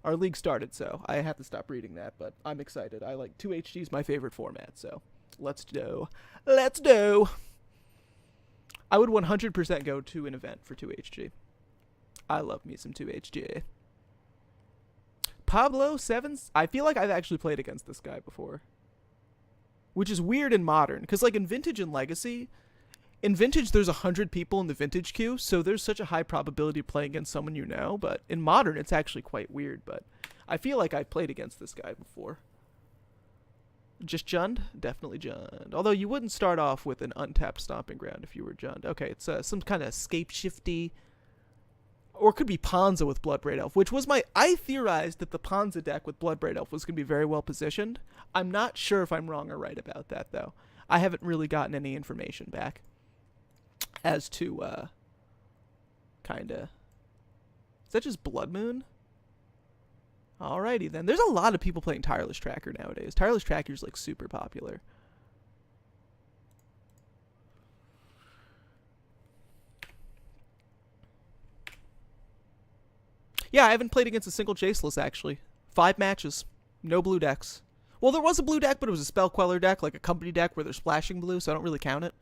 Our league started, so I have to stop reading that, but I'm excited. I like 2HG is my favorite format, so let's do. Let's do. I would 100% go to an event for 2HG. I love me some 2HG. Pablo Sevens. I feel like I've actually played against this guy before, which is weird in modern, because like in Vintage and Legacy, in Vintage there's 100 people in the Vintage queue, so there's such a high probability of playing against someone you know. But in modern, it's actually quite weird. But I feel like I've played against this guy before. Just Jund? Definitely Jund. Although you wouldn't start off with an untapped Stomping Ground if you were Jund. Okay, it's some kind of scape shifty. Or it could be Ponza with Bloodbraid Elf, which was I theorized that the Ponza deck with Bloodbraid Elf was going to be very well positioned. I'm not sure if I'm wrong or right about that, though. I haven't really gotten any information back as to, kinda. Is that just Blood Moon? Alrighty then. There's a lot of people playing Tireless Tracker nowadays. Tireless Tracker's like super popular. Yeah, I haven't played against a single Jaceless, actually. 5 matches. No blue decks. Well, there was a blue deck, but it was a Spell Queller deck, like a company deck where they're splashing blue, so I don't really count it.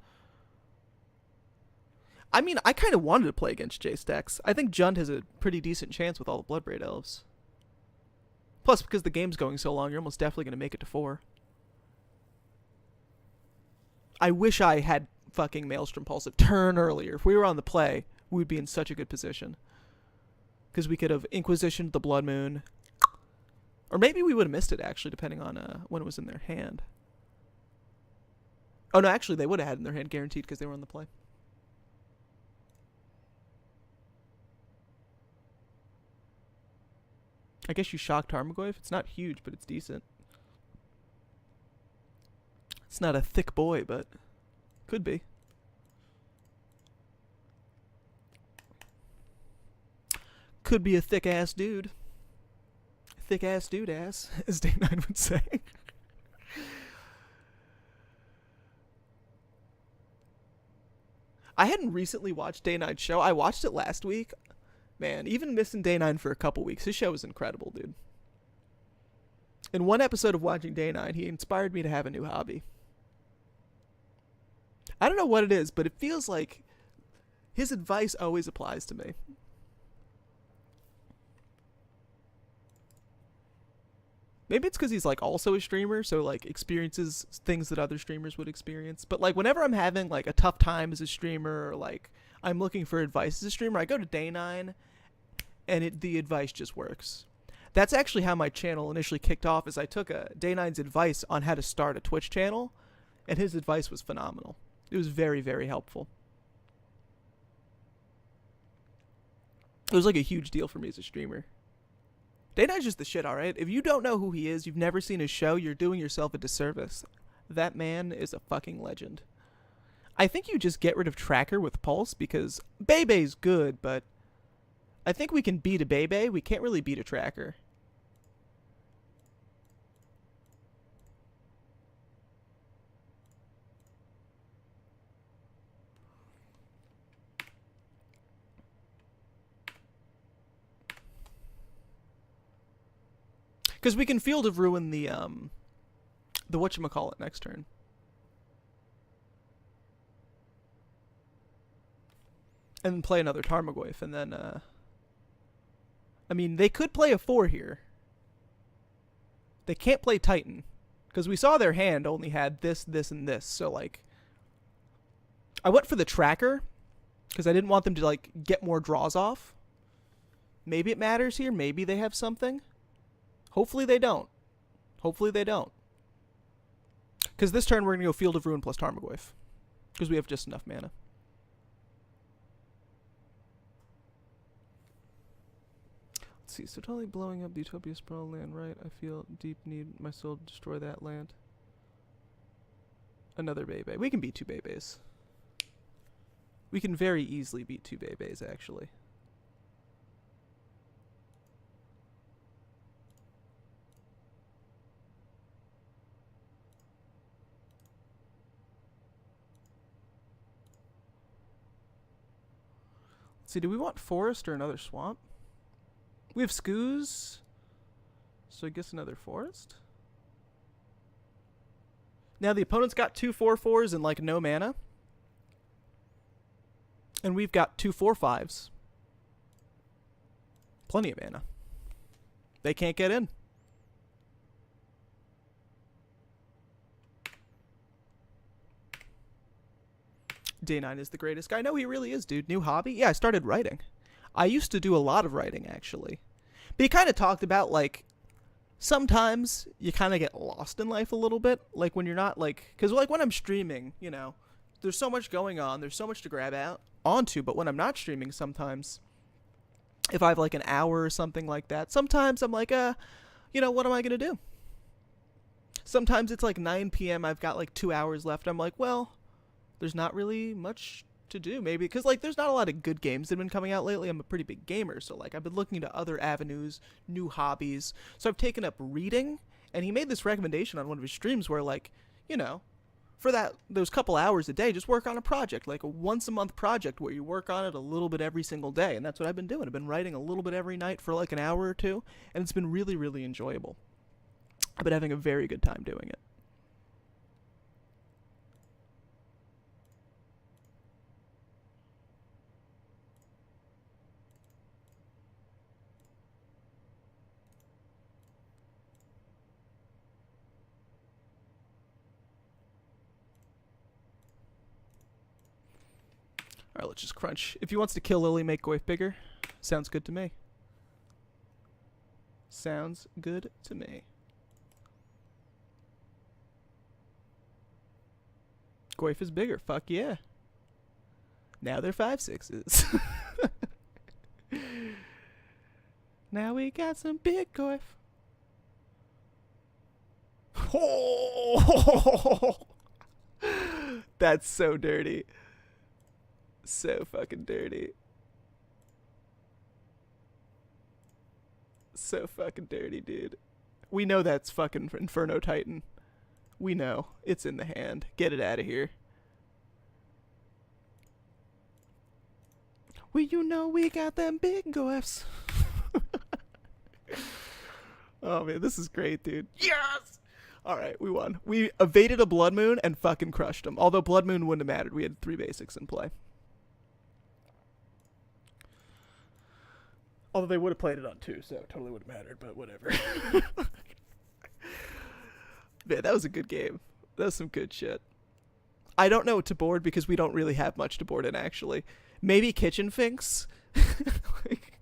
I mean, I kind of wanted to play against Jace decks. I think Jund has a pretty decent chance with all the Bloodbraid Elves. Plus, because the game's going so long, you're almost definitely going to make it to 4. I wish I had fucking Maelstrom Pulse turn earlier. If we were on the play, we would be in such a good position. Because we could have Inquisitioned the Blood Moon. Or maybe we would have missed it, actually, depending on when it was in their hand. Oh, no, actually, they would have had it in their hand guaranteed because they were on the play. I guess you shock Tarmogoyf. It's not huge, but it's decent. It's not a thick boy, but could be. Could be a thick-ass dude. Thick-ass dude-ass, as Day 9 would say. I hadn't recently watched Day 9's show. I watched it last week. Man, even missing Day 9 for a couple weeks, his show was incredible, dude. In one episode of watching Day 9, he inspired me to have a new hobby. I don't know what it is, but it feels like his advice always applies to me. Maybe it's because he's like also a streamer, so like experiences things that other streamers would experience. But like whenever I'm having like a tough time as a streamer, or like I'm looking for advice as a streamer, I go to Day 9, and the advice just works. That's actually how my channel initially kicked off. Is I took Day 9's advice on how to start a Twitch channel, and his advice was phenomenal. It was very, very helpful. It was like a huge deal for me as a streamer. Day 9's just the shit, alright? If you don't know who he is, you've never seen his show, you're doing yourself a disservice. That man is a fucking legend. I think you just get rid of Tracker with Pulse, because Bebe's good, but I think we can beat a Bebe. We can't really beat a Tracker. Because we can Field of Ruin the whatchamacallit next turn. And then play another Tarmogoyf, and then, I mean, they could play a 4 here. They can't play Titan. Because we saw their hand only had this, this, and this. So, like, I went for the Tracker, because I didn't want them to, like, get more draws off. Maybe it matters here. Maybe they have something. Hopefully they don't. Hopefully they don't. Because this turn we're going to go Field of Ruin plus Tarmogoyf. Because we have just enough mana. Let's see. So totally blowing up the Utopia Sprawl land, right? I feel deep need my soul to destroy that land. Another Bebe. We can beat 2 Bebes. We can very easily beat 2 Bebes, actually. See, do we want forest or another swamp? We have Skoos. So I guess another forest. Now the opponent's got 2/4/4s and like no mana. And we've got 2/4/5s. Plenty of mana. They can't get in. Day9 is the greatest guy. No, he really is, dude. New hobby? Yeah, I started writing. I used to do a lot of writing, actually. But he kind of talked about, like, sometimes you kind of get lost in life a little bit. Like, when you're not, like... Because, like, when I'm streaming, you know, there's so much going on. There's so much to grab out onto. But when I'm not streaming sometimes, if I have, like, an hour or something like that, sometimes I'm like, you know, what am I going to do? Sometimes it's, like, 9 p.m. I've got, like, 2 hours left. I'm like, well, there's not really much to do, maybe, because like there's not a lot of good games that have been coming out lately. I'm a pretty big gamer, so like I've been looking into other avenues, new hobbies. So I've taken up reading, and he made this recommendation on one of his streams where, like, you know, for those couple hours a day, just work on a project, like a once a month project where you work on it a little bit every single day. And that's what I've been doing. I've been writing a little bit every night for like an hour or two, and it's been really, really enjoyable. I've been having a very good time doing it. Alright, let's just crunch. If he wants to kill Lily, make Goyf bigger. Sounds good to me. Sounds good to me. Goyf is bigger. Fuck yeah. Now they're 5/6s. Now we got some big Goyf. Oh! That's so dirty. So fucking dirty. So fucking dirty, dude. We know that's fucking Inferno Titan. We know. It's in the hand. Get it out of here. Well, you know we got them big Goyfs. Oh, man, this is great, dude. Yes! Alright, we won. We evaded a Blood Moon and fucking crushed them. Although Blood Moon wouldn't have mattered. We had 3 basics in play. Although they would have played it on 2, so it totally would have mattered, but whatever. Man, that was a good game. That was some good shit. I don't know what to board because we don't really have much to board in, actually. Maybe Kitchen Finks? Like,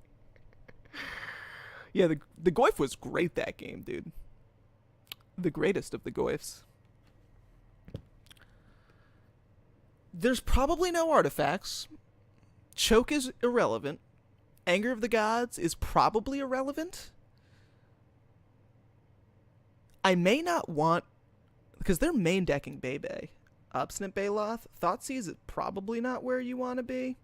yeah, the Goyf was great that game, dude. The greatest of the Goyfs. There's probably no artifacts. Choke is irrelevant. Anger of the Gods is probably irrelevant. I may not want... Because they're main decking Bebe. Obstinate Baloth. Thoughtseize is probably not where you want to be.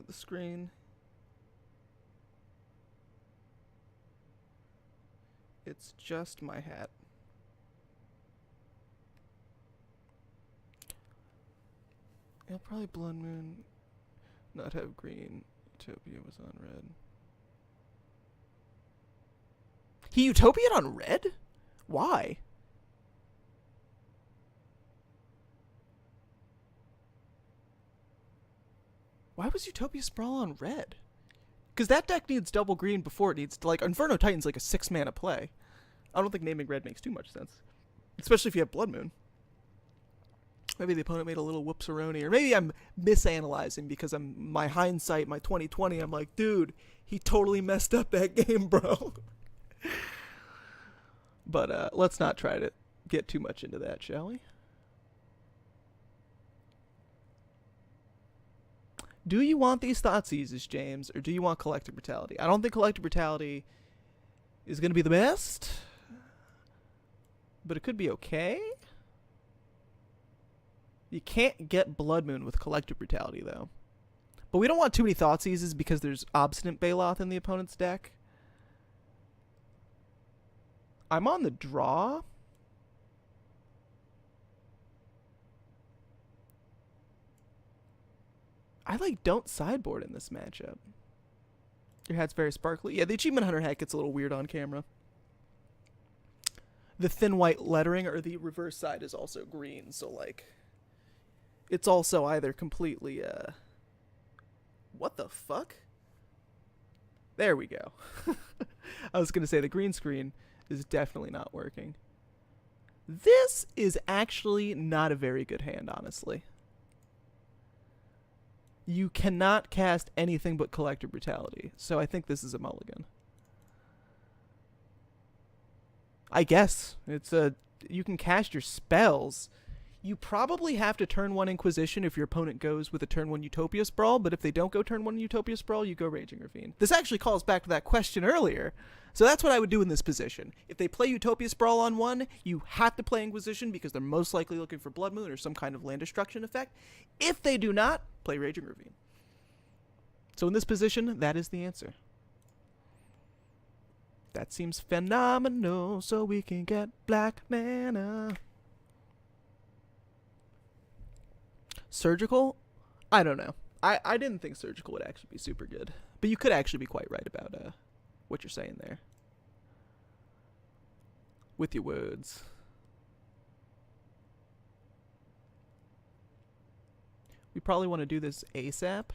The screen... It's just my hat. It'll probably Blood Moon not have green. Utopia was on red. He Utopia'd on red? Why? Why was Utopia Sprawl on red? Because that deck needs double green before it needs to, like, Inferno Titan's like a 6 mana play. I don't think naming red makes too much sense. Especially if you have Blood Moon. Maybe the opponent made a little whoopsaroni, or maybe I'm misanalyzing because my hindsight, my 2020, I'm like, dude, he totally messed up that game, bro. But let's not try to get too much into that, shall we? Do you want these Thoughtseizes, James, or do you want Collective Brutality? I don't think Collective Brutality is going to be the best, but it could be okay. You can't get Blood Moon with Collective Brutality, though. But we don't want too many Thoughtseizes because there's Obstinate Baloth in the opponent's deck. I'm on the draw. I like don't sideboard in this matchup. Your hat's very sparkly. Yeah, the Achievement Hunter hat gets a little weird on camera. The thin white lettering or the reverse side is also green, so like it's also either completely what the fuck? There we go. I was going to say the green screen is definitely not working. This is actually not a very good hand, honestly. You cannot cast anything but Collector Brutality, so I think this is a mulligan. I guess. It's you can cast your spells. You probably have to turn 1 Inquisition if your opponent goes with a turn 1 Utopia Sprawl, but if they don't go turn 1 Utopia Sprawl, you go Raging Ravine. This actually calls back to that question earlier. So that's what I would do in this position. If they play Utopia Sprawl on 1, you have to play Inquisition because they're most likely looking for Blood Moon or some kind of land destruction effect. If they do not, play Raging Ravine. So in this position, that is the answer. That seems phenomenal, so we can get black mana. Surgical? I don't know. I didn't think Surgical would actually be super good. But you could actually be quite right about what you're saying there. With your words. We probably want to do this ASAP.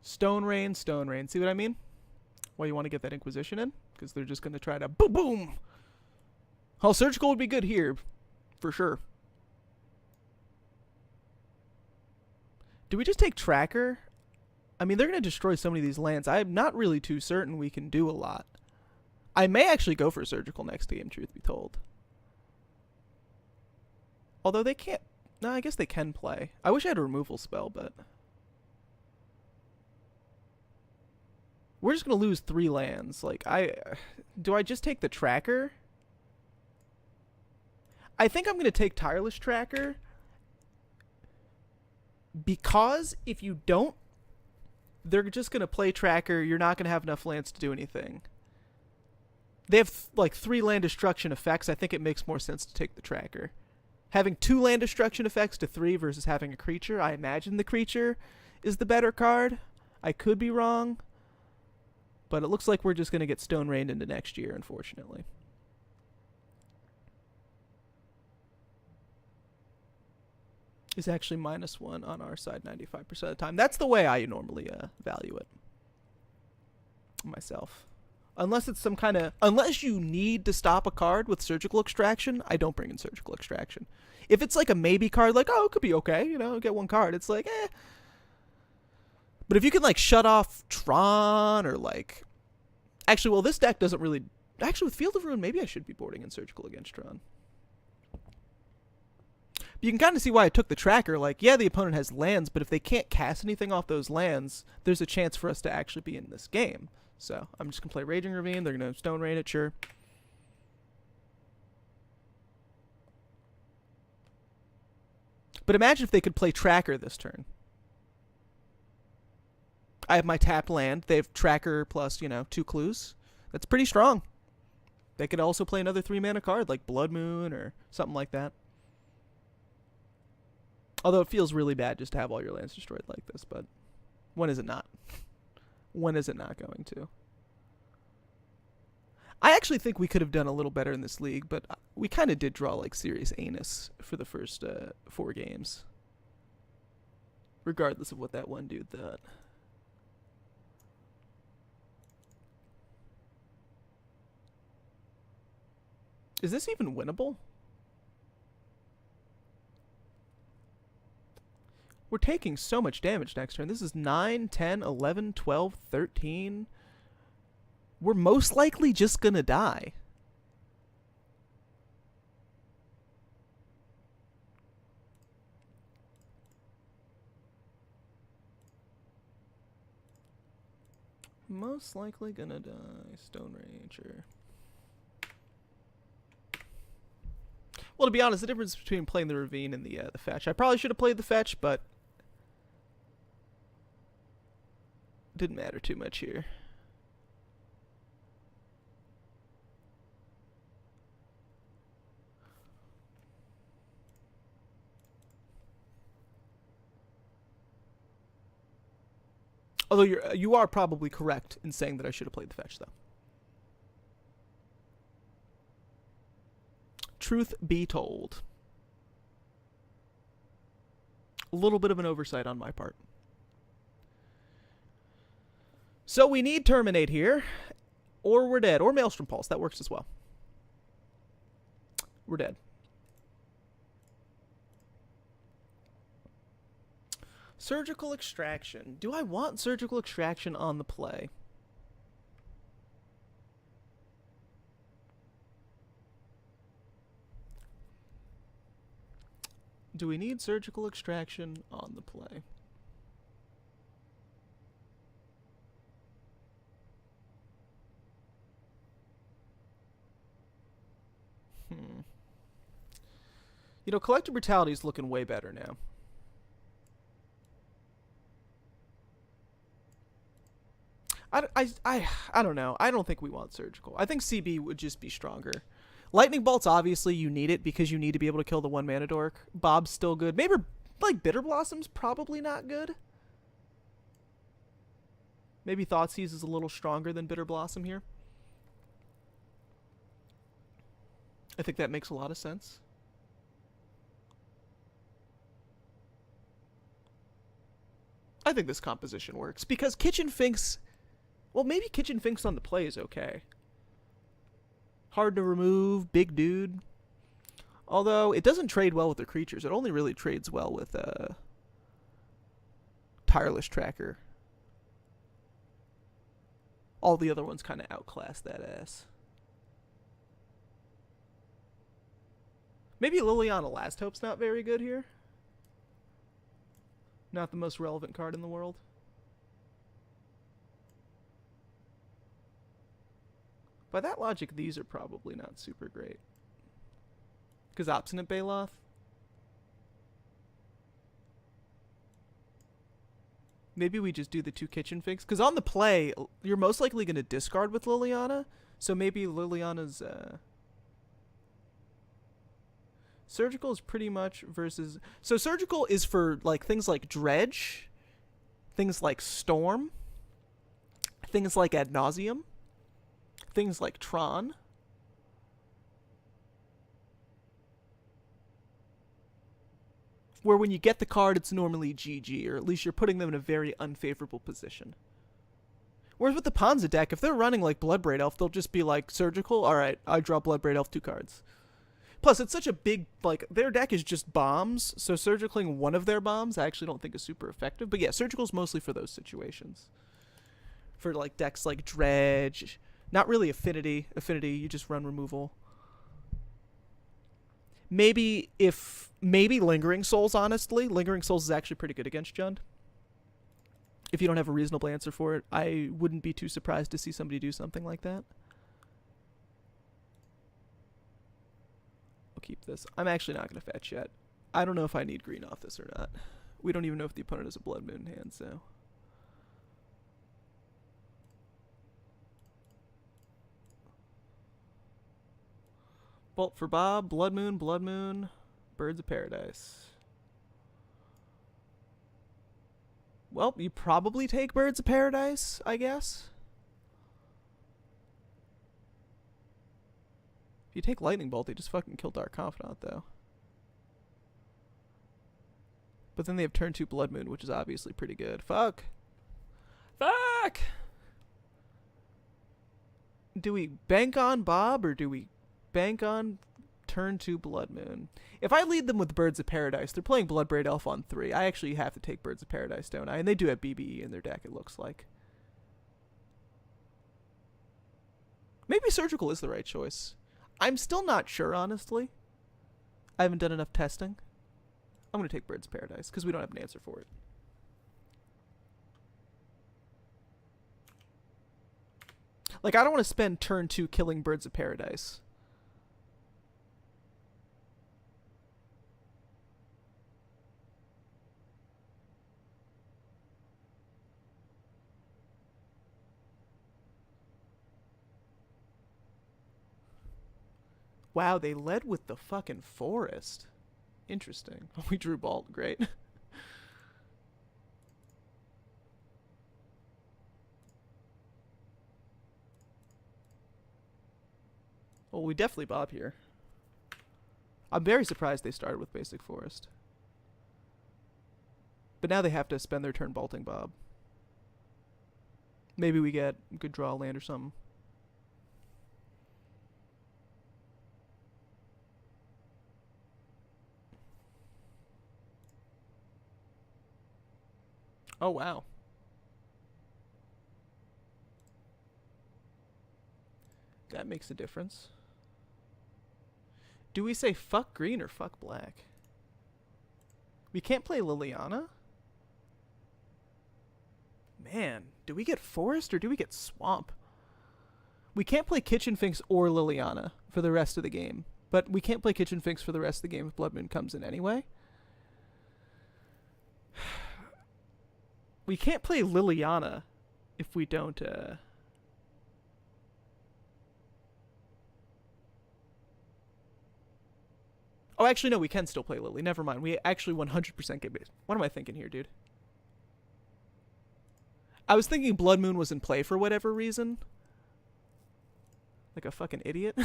Stone Rain, Stone Rain. See what I mean? Why you want to get that Inquisition in? Because they're just going to try to boom, boom. Oh, Surgical would be good here. For sure. Do we just take Tracker? I mean, they're going to destroy so many of these lands. I'm not really too certain we can do a lot. I may actually go for Surgical next game, truth be told. Although they can't... No, I guess they can play. I wish I had a removal spell, but... We're just going to lose 3 lands. Like, do I just take the Tracker? I think I'm going to take Tireless Tracker. Because if you don't, they're just going to play Tracker. You're not going to have enough lands to do anything. They have, like, 3 land destruction effects. I think it makes more sense to take the Tracker. Having 2 land destruction effects to 3 versus having a creature. I imagine the creature is the better card. I could be wrong. But it looks like we're just going to get Stone Rained into next year, unfortunately. Is actually -1 on our side 95% of the time. That's the way I normally value it. Myself. Unless it's some kind of... Unless you need to stop a card with Surgical Extraction, I don't bring in Surgical Extraction. If it's like a maybe card, like, oh, it could be okay, you know, get 1 card. It's like, eh... But if you can, like, shut off Tron or, like... Actually, well, this deck doesn't really... Actually, with Field of Ruin, maybe I should be boarding in Surgical against Tron. But you can kind of see why I took the Tracker. Like, yeah, the opponent has lands, but if they can't cast anything off those lands, there's a chance for us to actually be in this game. So, I'm just going to play Raging Ravine. They're going to Stone Rain it, sure. But imagine if they could play Tracker this turn. I have my tapped land. They have Tracker plus, you know, 2 clues. That's pretty strong. They could also play another 3-mana card, like Blood Moon or something like that. Although it feels really bad just to have all your lands destroyed like this, but when is it not? When is it not going to? I actually think we could have done a little better in this league, but we kind of did draw, like, serious anus for the first 4 games. Regardless of what that one dude thought. Is this even winnable? We're taking so much damage next turn. This is 9, 10, 11, 12, 13. We're most likely just going to die. Most likely going to die. Stone Ranger. Well, to be honest, the difference between playing the Ravine and the fetch. I probably should have played the fetch, but Didn't matter too much here. Although you are probably correct in saying that I should have played the fetch, though. Truth be told. A little bit of an oversight on my part. So we need Terminate here, or we're dead. Or Maelstrom Pulse, that works as well. We're dead. Surgical Extraction. Do I want Surgical Extraction on the play? Do we need Surgical Extraction on the play? You know, Collective Brutality is looking way better now. I don't know. I don't think we want Surgical. I think CB would just be stronger. Lightning Bolt's obviously you need it because you need to be able to kill the 1-mana dork. Bob's still good. Maybe, like, Bitter Blossom's probably not good. Maybe Thoughtseize is a little stronger than Bitter Blossom here. I think that makes a lot of sense. I think this composition works because Kitchen Finks... Well, maybe Kitchen Finks on the play is okay. Hard to remove, big dude. Although, it doesn't trade well with the creatures. It only really trades well with Tireless Tracker. All the other ones kind of outclass that ass. Maybe Liliana Last Hope's not very good here. Not the most relevant card in the world. By that logic, these are probably not super great. Because Obstinate Baloth. Maybe we just do the 2 Kitchen Finks. Because on the play, you're most likely going to discard with Liliana. So maybe Liliana's... Surgical is pretty much versus... So Surgical is for like things like Dredge. Things like Storm. Things like Ad Nauseam. Things like Tron. Where when you get the card, it's normally GG, or at least you're putting them in a very unfavorable position. Whereas with the Ponza deck, if they're running like Bloodbraid Elf, they'll just be like, Surgical, alright, I draw Bloodbraid Elf 2 cards. Plus, it's such a big, like, their deck is just bombs, so Surgicaling one of their bombs I actually don't think is super effective. But yeah, Surgical's mostly for those situations. For, like, decks like Dredge... Not really Affinity. Affinity, you just run removal. Maybe Lingering Souls, honestly. Lingering Souls is actually pretty good against Jund. If you don't have a reasonable answer for it, I wouldn't be too surprised to see somebody do something like that. I'll keep this. I'm actually not going to fetch yet. I don't know if I need green off this or not. We don't even know if the opponent has a Blood Moon in hand, so... Bolt for Bob, Blood Moon, Birds of Paradise. Well, you probably take Birds of Paradise, I guess. If you take Lightning Bolt, they just fucking kill Dark Confidant, though. But then they have turn 2 Blood Moon, which is obviously pretty good. Fuck! Fuck! Do we bank on Bob, or do we bank on turn 2 Blood Moon? If I lead them with Birds of Paradise, they're playing Bloodbraid Elf on 3. I actually have to take Birds of Paradise, don't I? And they do have BBE in their deck, it looks like. Maybe Surgical is the right choice. I'm still not sure, honestly. I haven't done enough testing. I'm going to take Birds of Paradise, because we don't have an answer for it. Like, I don't want to spend turn 2 killing Birds of Paradise. Wow, they led with the fucking forest. Interesting. We drew Balt. Great. Well, we definitely bob here. I'm very surprised they started with basic forest. But now they have to spend their turn bolting bob. Maybe we get a good draw land or something. Oh, wow. That makes a difference. Do we say fuck green or fuck black? We can't play Liliana? Man, do we get forest or do we get swamp? We can't play Kitchen Finks or Liliana for the rest of the game. But we can't play Kitchen Finks for the rest of the game if Blood Moon comes in anyway. We can't play Liliana if we don't, Oh, actually, no, we can still play Lily. Never mind. We actually 100% get base. What am I thinking here, dude? I was thinking Blood Moon was in play for whatever reason. Like a fucking idiot.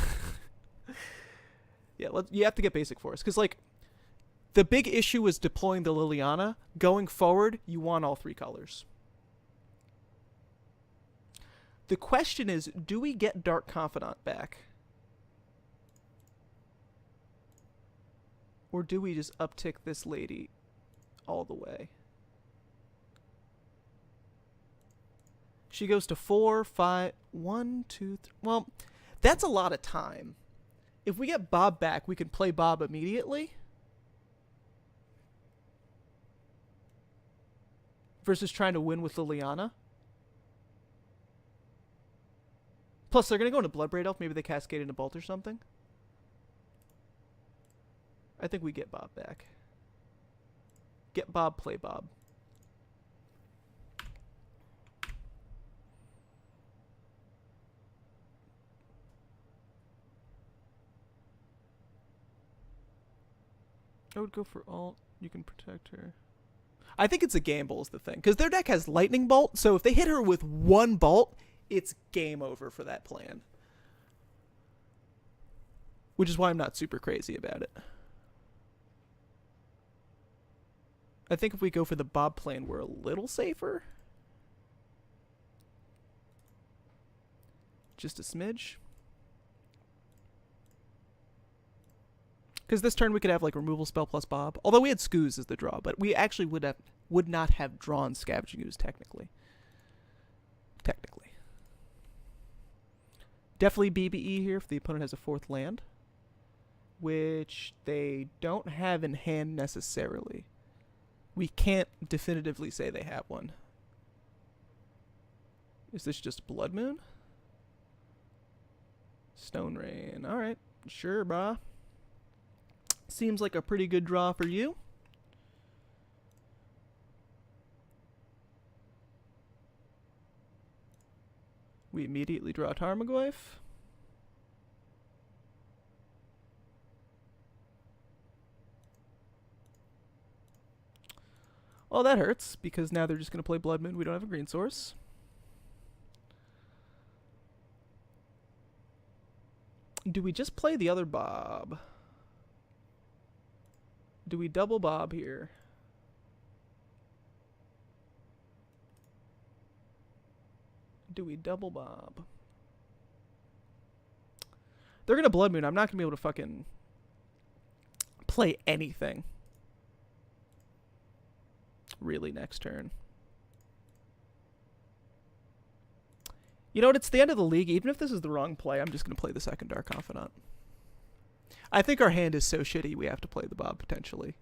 Yeah, you have to get basic forest. Because, like, the big issue was deploying the Liliana. Going forward, you want all three colors. The question is, do we get Dark Confidant back? Or do we just uptick this lady all the way? She goes to 4, 5, 1, 2, 3. Well, that's a lot of time. If we get Bob back, we can play Bob immediately. Versus trying to win with Liliana. Plus, they're going to go into Bloodbraid Elf. Maybe they cascade into Bolt or something. I think we get Bob back. Get Bob, play Bob. I would go for alt. You can protect her. I think it's a gamble is the thing. Because their deck has Lightning Bolt, so if they hit her with one Bolt, it's game over for that plan. Which is why I'm not super crazy about it. I think if we go for the Bob plan, we're a little safer. Just a smidge. Because this turn we could have like removal spell plus Bob. Although we had Scooze as the draw, but we actually would not have drawn Scavenging Ooze technically. Definitely BBE here if the opponent has a fourth land. Which they don't have in hand necessarily. We can't definitively say they have one. Is this just Blood Moon? Stone Rain. Alright. Sure, brah. Seems like a pretty good draw for you. We immediately draw Tarmogoyf. Oh, that hurts, because now they're just going to play Blood Moon. We don't have a green source. Do we just play the other Bob? Do we double Bob here? Do we double Bob? They're going to Blood Moon. I'm not going to be able to fucking play anything. Really next turn. You know what? It's the end of the league. Even if this is the wrong play, I'm just going to play the second Dark Confidant. I think our hand is so shitty we have to play the Bob potentially.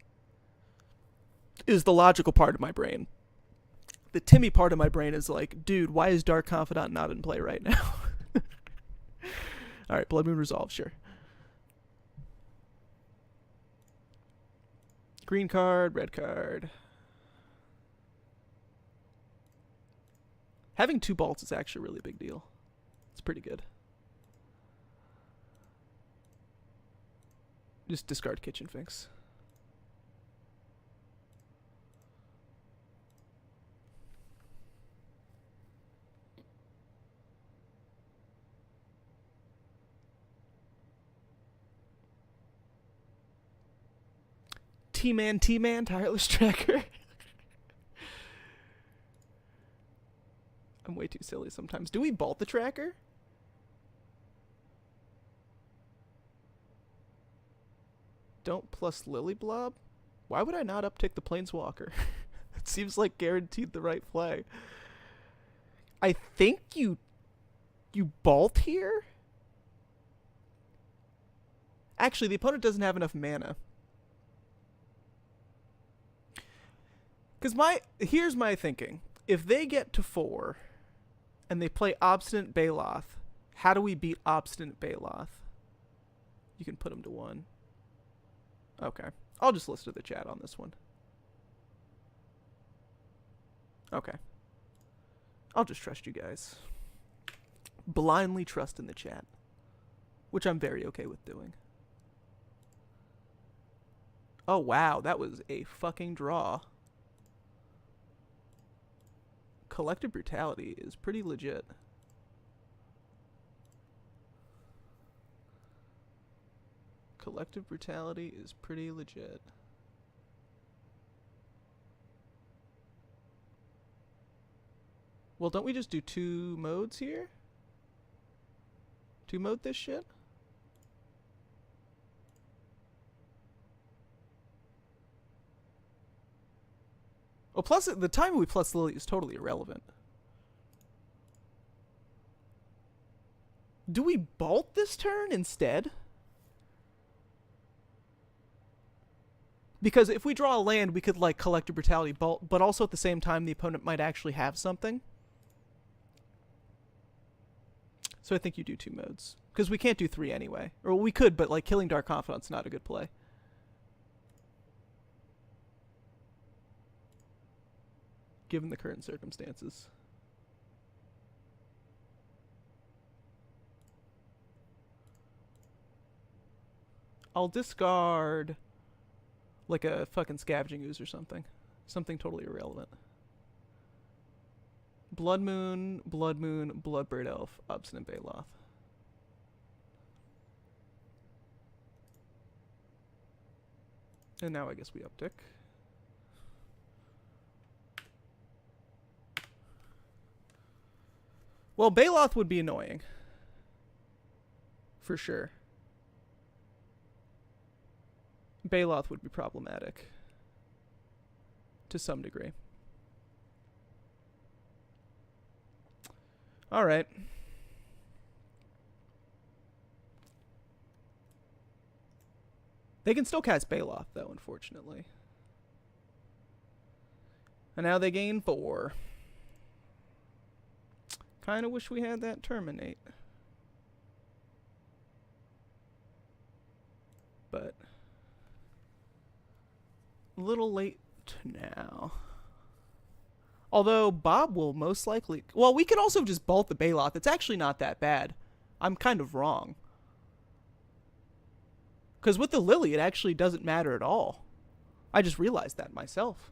Is the logical part of my brain. The Timmy part of my brain is like, dude, why is Dark Confidant not in play right now? Alright, Blood Moon Resolve, sure. Green card, red card. Having 2 Bolts is actually a really big deal. It's pretty good. Just discard kitchen finks. T-Man, tireless tracker. I'm way too silly sometimes. Do we bolt the tracker? Don't plus Lily Blob? Why would I not uptick the Planeswalker? It seems like guaranteed the right play. I think you bolt here? Actually, the opponent doesn't have enough mana. Because here's my thinking. If they get to 4 and they play Obstinate Baloth, how do we beat Obstinate Baloth? You can put them to 1. Okay. I'll just listen to the chat on this one. Okay. I'll just trust you guys. Blindly trust in the chat. Which I'm very okay with doing. Oh, wow. That was a fucking draw. Collective Brutality is pretty legit. Collective Brutality is pretty legit. Well, don't we just do 2 modes here? 2 mode this shit? Oh, plus the time we plus Lily is totally irrelevant. Do we bolt this turn instead? Because if we draw a land, we could, like, Collective Brutality bolt, but also at the same time, the opponent might actually have something. So I think you do 2 modes. Because we can't do 3 anyway. Or we could, but, like, killing Dark Confidant's not a good play. Given the current circumstances. I'll discard like a fucking Scavenging Ooze or something. Something totally irrelevant. Blood Moon, Bloodbird Elf, Obstinate Baloth. And now I guess we uptick. Well, Baloth would be annoying. For sure. Baloth would be problematic. To some degree. Alright. They can still cast Baloth, though, unfortunately. And now they gain 4. Kinda wish we had that terminate. But a little late now. Although Bob will most likely... Well, we could also just bolt the Baloth. It's actually not that bad. I'm kind of wrong. Because with the Lily, it actually doesn't matter at all. I just realized that myself.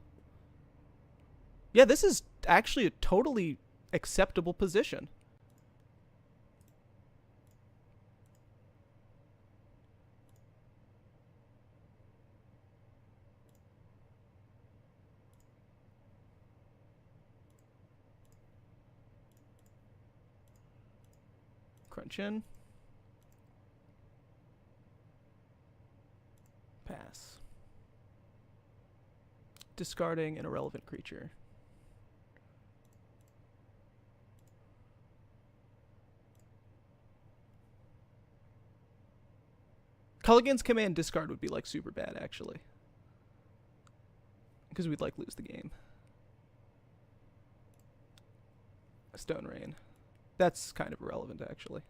Yeah, this is actually a totally acceptable position. Crunch in. Pass. Discarding an irrelevant creature. Culligan's Command discard would be like super bad, actually. Because we'd like lose the game. Stone Rain. That's kind of irrelevant, actually.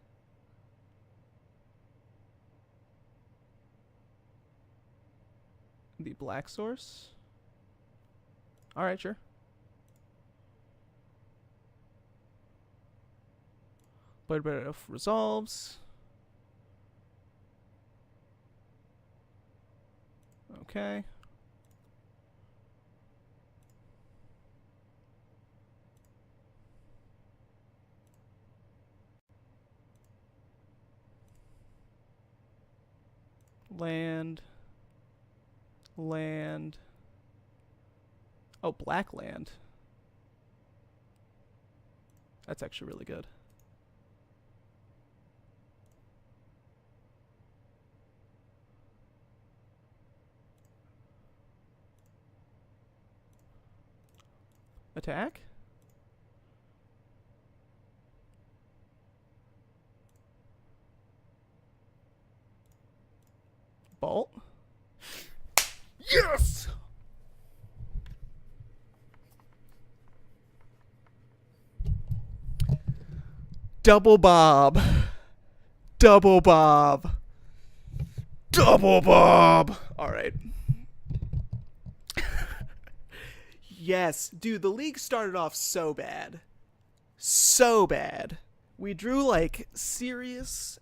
The black source? Alright, sure. Bloodbird Elf resolves. Okay. Land. Land. Oh, black land. That's actually really good. Attack? Bolt? Yes! Double bob. Double bob. Double bob. All right. Yes, dude, the league started off so bad. So bad. We drew like serious